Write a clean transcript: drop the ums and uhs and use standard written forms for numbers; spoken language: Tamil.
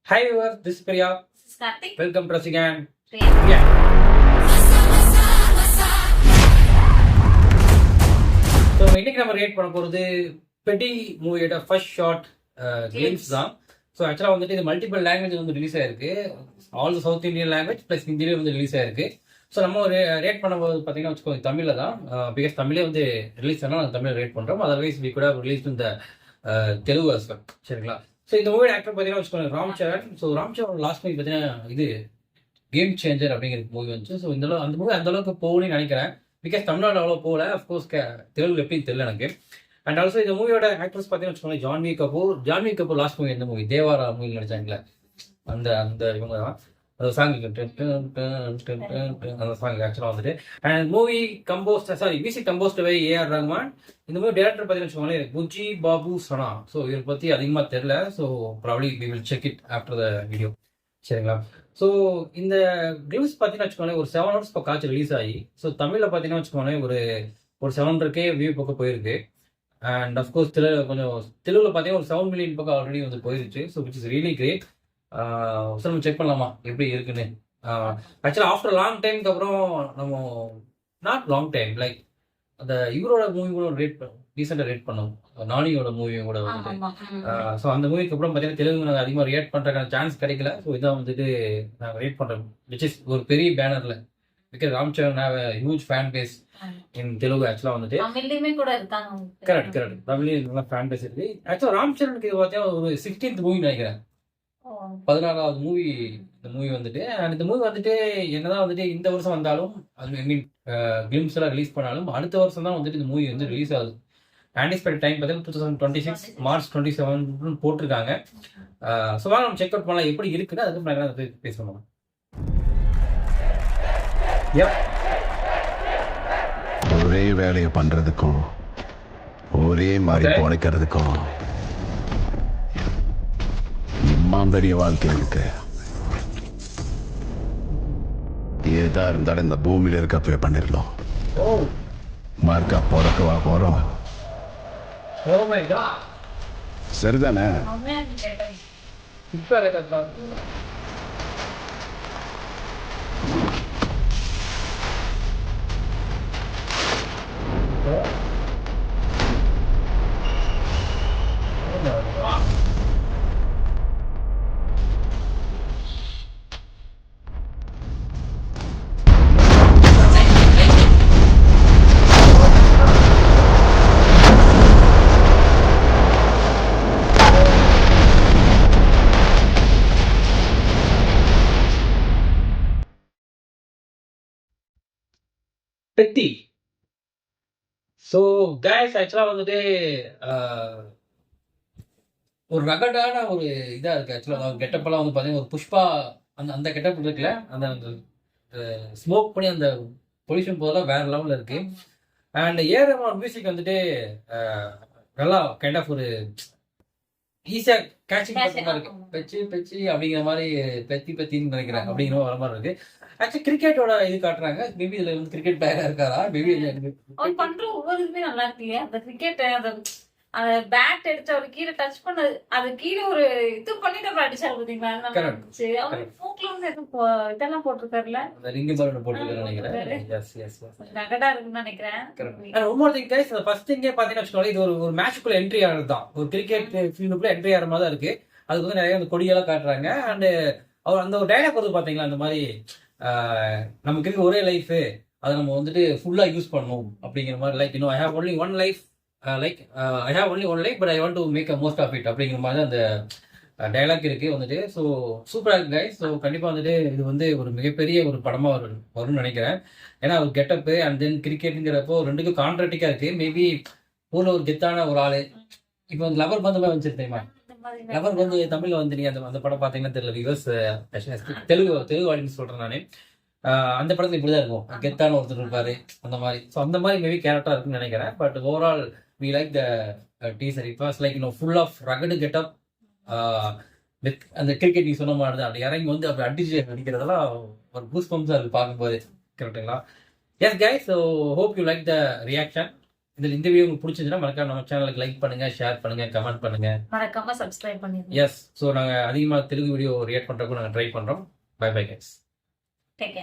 Hi viewers, this is Priya. This is Karthik. Welcome to Rasigan. Priya. Yeah. So இன்னைக்கு நம்ம ரேட் பண்ண போறது பெட்டி மூவியோட ஃபர்ஸ்ட் ஷார்ட் கிளிம்ஸ் தான். ஸோ ஆக்சுவலாக வந்துட்டு இது மல்டிபிள் லாங்குவேஜ் வந்து ரிலீஸ் ஆயிருக்கு. All south Indian language plus ஹிந்திலேயே வந்து ரிலீஸ் ஆயிருக்கு. ஸோ நம்ம ரேட் பண்ணும்போது பார்த்தீங்கன்னா வச்சுக்கோங்க தமிழில் தான். பிகாஸ் தமிழே வந்து ரிலீஸ் ஆனால் நாங்கள் தமிழில் ரேட் பண்ணுறோம். அதர்வைஸ் வி கூட ரிலீஸ் இந்த தெலுங்கு அஸ்பெக்ட். சரிங்களா? ஸோ இந்த மூவியோட ஆக்டர் பார்த்தீங்கன்னா வச்சுக்கோங்க Ram Charan. So Ram Charan last movie பார்த்தீங்கன்னா இது கேம் சேஞ்சர் அப்படிங்கிற மூவி வந்துச்சு. ஸோ இந்த அந்த மூவி அந்த அளவுக்கு போகணும்னு நினைக்கிறேன். பிகாஸ் தமிழ்நாடு அவ்வளோ போகல. அஃப்கோர்ஸ் தெலுங்கு எப்படின்னு தெரியல எனக்கு. அண்ட் ஆல்சோ இந்த மூவியோட ஆக்ட்ரஸ் பார்த்தீங்கன்னா வச்சுக்கோங்க ஜான்வி கபூர் லாஸ்ட் மூவி எந்த மூவி தேவாரா மூவி நடிச்சாங்களே அந்த அந்த இவங்க தான் அந்த சாங் அந்த சாங் ஆக்சுவலாக வந்துட்டு. And movie music composed by AR Rahman. இந்த மூவி டேரக்டர் பார்த்தீங்கன்னு வச்சுக்கோங்களேன் புஜி பாபு சனா. ஸோ இதை பற்றி அதிகமாக தெரியல. So probably we will check it after the video. சரிங்களா? ஸோ இந்த கிளிம்ஸ் பார்த்தீங்கன்னா வச்சுக்கோங்களேன் ஒரு 7 hours இப்போ காட்சி ரிலீஸ் ஆகி. ஸோ தமிழில் பார்த்தீங்கன்னா வச்சுக்கோங்களேன் ஒரு 700K வியூ பக்கம் போயிருக்கு. அண்ட் அஃப்கோர்ஸ் தெலுங்குல பார்த்தீங்கன்னா ஒரு 7 million பக்கம் ஆல்ரெடி வந்து போயிருச்சு. So which is really great. Sir நம்ம செக் பண்ணலாமா எப்படி இருக்குன்னு? ஆக்சுவலாக ஆஃப்டர் லாங் டைமுக்கு அப்புறம் நம்ம நாட் லாங் டைம் லைக் அந்த இவரோட மூவி கூட ரீசெண்டாக ரேட் பண்ணோம் நானியோட மூவியும் கூட வந்துட்டு. ஸோ அந்த மூவிக்கு அப்புறம் பார்த்தீங்கன்னா தெலுங்கு நாங்கள் அதிகமாக ரியாக்ட் பண்ணுறதுக்கான சான்ஸ் கிடைக்கல. ஸோ இதான் வந்துட்டு நாங்கள் ரேட் பண்ணுறோம் விச் இஸ் ஒரு பெரிய பேனரில் because Ram Charan have a huge fan base in Telugu ஆக்சுவலாக வந்துட்டு. தமிழ்லயுமே கூட இருக்காங்க. கரெக்ட் தமிழ்லேயும் நல்லா ஃபேன் பேஸ் இருக்கு. ஆக்சுவலாக ராம் சரணுக்கு இது பார்த்தீங்கன்னா ஒரு 16th மூவி நினைக்கிறேன். 14வது மூவி இந்த மூவி வந்துட்டு. அண்ட் இந்த மூவி வந்துட்டு என்னதான் வந்துட்டு இந்த வருஷம் வந்தாலும் அது ஐ மீன் கிளிம்ஸ் எல்லாம் ரிலீஸ் பண்ணாலும் அடுத்த வருஷம் தான் வந்துட்டு இந்த மூவி வந்து ரிலீஸ் ஆகுது. ஆன்டிஸ்பெக்ட் டைம் பார்த்தீங்கன்னா 2026 March 27 போட்டிருக்காங்க. ஸோ வாங்க நம்ம செக் அவுட் பண்ணலாம் எப்படி இருக்குன்னு அதுக்கு அதை பேசணும். ஒரே வேலையை பண்றதுக்கும் ஒரே மாதிரி பொழைக்கிறதுக்கும் பெரிய வாழ்க்கை இருக்கு. ஏதா இருந்தாலும் இந்த பூமியில இருக்கப்பவே பண்ணிடலாம். மார்க்கா பிறக்கவா போறோம். சரிதானே? பெட்டி. ஸோ கைஸ் ஆக்சுவலாக வந்துட்டு ஒரு ரகடான ஒரு இதாக இருக்குது. ஆக்சுவலாக கெட்டப்பெல்லாம் வந்து பார்த்தீங்கன்னா ஒரு புஷ்பா அந்த அந்த கெட்டப் இருக்குல்ல அந்த ஸ்மோக் பண்ணி அந்த பொல்யூஷன் போதெல்லாம் வேற லெவலில் இருக்கு. அண்ட் ஏஆர் ரஹ்மான் மியூசிக் வந்துட்டு நல்லா கைண்ட் ஆஃப் ஒரு ஈஸியாக கேட்சிங் பண்ணுற மாதிரி இருக்கு. பெச்சு அப்படிங்கிற மாதிரி பெத்தின்னு நினைக்கிறேன் அப்படிங்கிற வர மாதிரி இருக்கு. ஆக்சுவலி கிரிக்கெட்டோட இது காட்டுறாங்க. மேபி இதுல வந்து கிரிக்கெட் பிளேயரா இருக்காரா? மேபி அவர் பண்ற ஒவ்வொரு இதுமே நல்லா இருக்கு. அந்த கிரிக்கெட் அந்த பேட் எடுத்து அவர் கீழே டச் பண்ணது அது கீழே ஒரு இது பண்ணிட்டு அப்புறம் அடிச்சாரு பாத்தீங்களா? அது நல்லா இருந்துச்சு. அவர் மூக்குல வந்து இதெல்லாம் போட்டிருக்காருல அந்த ரிங் பால் போட்டிருக்காரு நினைக்கிறேன். எஸ் எஸ் நகடா இருக்குன்னு நினைக்கிறேன். இன்னொரு திங் கைஸ் அந்த ஃபர்ஸ்ட் திங்கே பாத்தீங்கன்னா வச்சுக்கோங்களேன் இது ஒரு மேட்சுக்குள்ள என்ட்ரி ஆகிறது தான். ஒரு கிரிக்கெட் ஃபீல்டுக்குள்ள என்ட்ரி ஆகிற மாதிரி தான் இருக்கு. அதுக்கு வந்து நிறைய அந்த கொடியெல்லாம் காட்டுறாங்க. அண்ட் அவர் அந்த ஒரு டைலாக் வந்து பாத்தீங்களா அந்த மாதிரி நமக்கு இருக்க ஒரே லைஃப் அதை நம்ம வந்துட்டு ஃபுல்லா யூஸ் பண்ணணும் அப்படிங்கிற மாதிரி like I have only one life I have only one life but I want to make a most of it அப்படிங்கிற மாதிரி அந்த டைலாக் இருக்கு வந்துட்டு. ஸோ சூப்பராக இருக்கு கைஸ். ஸோ கண்டிப்பாக வந்துட்டு இது வந்து ஒரு மிகப்பெரிய ஒரு படமாக வரும்னு நினைக்கிறேன். ஏன்னா ஒரு கெட்டப்பு அண்ட் தென் கிரிக்கெட்டுங்கிறப்போ ரெண்டுக்கும் கான்ட்ராக்டிக்காக இருக்கு. மேபி ஊரில் ஒரு கெத்தான ஒரு ஆளு இப்போ வந்து லவர் பந்து மாதிரி வந்துச்சு தெரியுமா? லவர் வந்து தமிழ்ல வந்து நீங்க அந்த படம் பாத்தீங்கன்னா தெரியல விவர்ஸ் தெலுங்கு ஆடியன்ஸ் சொல்றேன் நானு. அந்த படத்துல இப்படிதான் இருக்கும் கெத்தான ஒருத்தர் இருப்பாரு அந்த மாதிரி. ஸோ அந்த மாதிரி மேபி கேரக்டரா இருக்குன்னு நினைக்கிறேன். But overall we like the teaser. It was like full of rugged getup with அந்த கிரிக்கெட் நீ சொன்ன மாதிரி தான் அப்படி இறங்கி வந்து அப்படி அடிச்சு அடிக்கிறதெல்லாம் ஒரு பூஸ் பம்ஸா இருக்கு பார்க்கும்போது. கரெக்டுங்களா? S guys. So hope you like the reaction. இந்த வீடியோ உங்களுக்கு பிடிச்சிருந்துச்சுன்னா மறக்காம நம்ம சேனலுக்கு லைக் பண்ணுங்க, ஷேர் பண்ணுங்க, கமெண்ட் பண்ணுங்க. மறக்காம சப்ஸ்கிரைப் பண்ணிருங்க. எஸ். ஸோ நாங்கள் அதிகமாக தெலுங்கு வீடியோ ரியாக்ட் பண்ணுறதுக்கு நாங்கள் ட்ரை பண்ணுறோம். Bye bye guys. Take care.